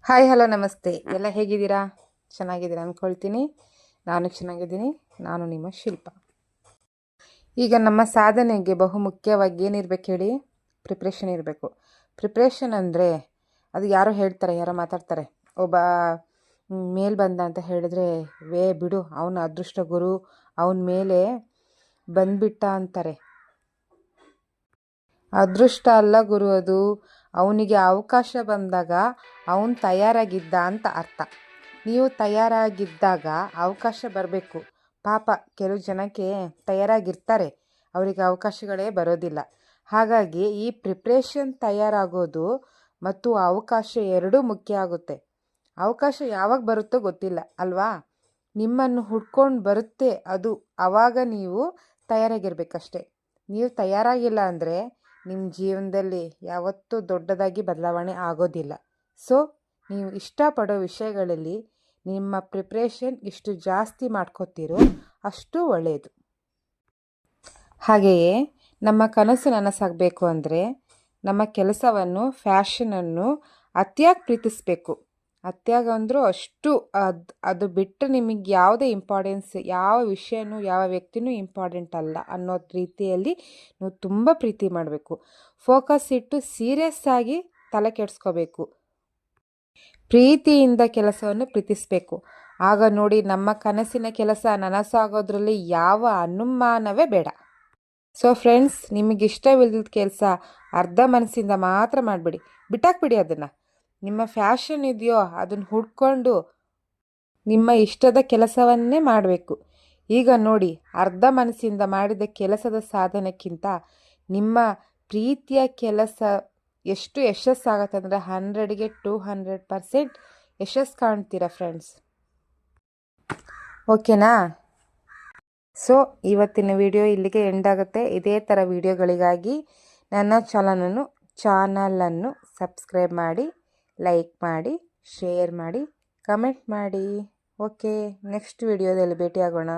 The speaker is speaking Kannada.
ಹಾಯ್ ಹಲೋ ನಮಸ್ತೆ. ಎಲ್ಲ ಹೇಗಿದ್ದೀರಾ? ಚೆನ್ನಾಗಿದ್ದೀರಾ ಅಂದ್ಕೊಳ್ತೀನಿ. ನಾನು ಚೆನ್ನಾಗಿದ್ದೀನಿ. ನಾನು ನಿಮ್ಮ ಶಿಲ್ಪ. ಈಗ ನಮ್ಮ ಸಾಧನೆಗೆ ಬಹುಮುಖ್ಯವಾಗಿ ಏನಿರ್ಬೇಕು ಹೇಳಿ? ಪ್ರಿಪ್ರೇಷನ್ ಇರಬೇಕು. ಪ್ರಿಪ್ರೇಷನ್ ಅಂದರೆ ಅದು ಯಾರೋ ಹೇಳ್ತಾರೆ, ಯಾರೋ ಮಾತಾಡ್ತಾರೆ, ಒಬ್ಬ ಮೇಲ್ ಬಂದ ಅಂತ ಹೇಳಿದ್ರೆ ಬಿಡು ಅವನ ಅದೃಷ್ಟ ಗುರು, ಅವನ ಮೇಲೆ ಬಂದ್ಬಿಟ್ಟ ಅಂತಾರೆ. ಅದೃಷ್ಟ ಅಲ್ಲ ಗುರು, ಅದು ಅವನಿಗೆ ಅವಕಾಶ ಬಂದಾಗ ಅವನು ತಯಾರಾಗಿದ್ದ ಅಂತ ಅರ್ಥ. ನೀವು ತಯಾರಾಗಿದ್ದಾಗ ಅವಕಾಶ ಬರಬೇಕು. ಪಾಪ ಕೆಲವು ಜನಕ್ಕೆ ತಯಾರಾಗಿರ್ತಾರೆ, ಅವರಿಗೆ ಅವಕಾಶಗಳೇ ಬರೋದಿಲ್ಲ. ಹಾಗಾಗಿ ಈ ಪ್ರಿಪ್ರೇಷನ್ ತಯಾರಾಗೋದು ಮತ್ತು ಅವಕಾಶ ಎರಡೂ ಮುಖ್ಯ ಆಗುತ್ತೆ. ಅವಕಾಶ ಯಾವಾಗ ಬರುತ್ತೋ ಗೊತ್ತಿಲ್ಲ ಅಲ್ವಾ? ನಿಮ್ಮನ್ನು ಹುಡ್ಕೊಂಡು ಬರುತ್ತೆ ಅದು, ಆವಾಗ ನೀವು ತಯಾರಾಗಿರ್ಬೇಕಷ್ಟೆ. ನೀವು ತಯಾರಾಗಿಲ್ಲ ಅಂದರೆ ನಿಮ್ಮ ಜೀವನದಲ್ಲಿ ಯಾವತ್ತೂ ದೊಡ್ಡದಾಗಿ ಬದಲಾವಣೆ ಆಗೋದಿಲ್ಲ. ಸೊ ನೀವು ಇಷ್ಟಪಡೋ ವಿಷಯಗಳಲ್ಲಿ ನಿಮ್ಮ ಪ್ರಿಪ್ರೇಷನ್ ಇಷ್ಟು ಜಾಸ್ತಿ ಮಾಡ್ಕೋತೀರೋ ಅಷ್ಟು ಒಳ್ಳೆಯದು. ಹಾಗೆಯೇ ನಮ್ಮ ಕನಸು ನನಸಾಗಬೇಕು ಅಂದರೆ ನಮ್ಮ ಕೆಲಸವನ್ನು, ಫ್ಯಾಷನನ್ನು ಅತಿಯಾಗಿ ಪ್ರೀತಿಸಬೇಕು. ಅತಿಯಾಗಿ ಅಂದರೂ ಅಷ್ಟು ಅದು ಬಿಟ್ಟು ನಿಮಗೆ ಯಾವುದೇ ಇಂಪಾರ್ಟೆನ್ಸ್, ಯಾವ ವಿಷಯನೂ ಯಾವ ವ್ಯಕ್ತಿನೂ ಇಂಪಾರ್ಟೆಂಟ್ ಅಲ್ಲ ಅನ್ನೋ ರೀತಿಯಲ್ಲಿ ನೀವು ತುಂಬ ಪ್ರೀತಿ ಮಾಡಬೇಕು. ಫೋಕಸ್ ಇಟ್ಟು ಸೀರಿಯಸ್ ಆಗಿ ತಲೆ ಕೆಡಿಸ್ಕೋಬೇಕು. ಪ್ರೀತಿಯಿಂದ ಕೆಲಸವನ್ನು ಪ್ರೀತಿಸಬೇಕು. ಆಗ ನೋಡಿ ನಮ್ಮ ಕನಸಿನ ಕೆಲಸ ನನಸಾಗೋದ್ರಲ್ಲಿ ಯಾವ ಅನುಮಾನವೇ ಬೇಡ. ಸೊ ಫ್ರೆಂಡ್ಸ್, ನಿಮಗಿಷ್ಟವಿಲ್ಲದ ಕೆಲಸ ಅರ್ಧ ಮನಸ್ಸಿಂದ ಮಾತ್ರ ಮಾಡಿಬಿಡಿ, ಬಿಟ್ಟಾಕ್ಬಿಡಿ ಅದನ್ನು. ನಿಮ್ಮ ಫ್ಯಾಷನ್ ಇದೆಯೋ ಅದನ್ನು ಹುಡ್ಕೊಂಡು ನಿಮ್ಮ ಇಷ್ಟದ ಕೆಲಸವನ್ನೇ ಮಾಡಬೇಕು. ಈಗ ನೋಡಿ, ಅರ್ಧ ಮನಸ್ಸಿಂದ ಮಾಡಿದ ಕೆಲಸದ ಸಾಧನೆಕ್ಕಿಂತ ನಿಮ್ಮ ಪ್ರೀತಿಯ ಕೆಲಸ ಎಷ್ಟು ಯಶಸ್ಸಾಗತ್ತೆ ಅಂದರೆ 100ಗೆ 200% ಯಶಸ್ಸು ಕಾಣ್ತೀರಾ ಫ್ರೆಂಡ್ಸ್. ಓಕೆನಾ? ಸೊ ಇವತ್ತಿನ ವಿಡಿಯೋ ಇಲ್ಲಿಗೆ ಎಂಡ್ ಆಗುತ್ತೆ. ಇದೇ ಥರ ವಿಡಿಯೋಗಳಿಗಾಗಿ ನನ್ನ ಚಾನಲನ್ನು ಸಬ್ಸ್ಕ್ರೈಬ್ ಮಾಡಿ, ಲೈಕ್ ಮಾಡಿ, ಶೇರ್ ಮಾಡಿ, ಕಮೆಂಟ್ ಮಾಡಿ. ಓಕೆ, ನೆಕ್ಸ್ಟ್ ವಿಡಿಯೋದಲ್ಲಿ ಭೇಟಿಯಾಗೋಣ.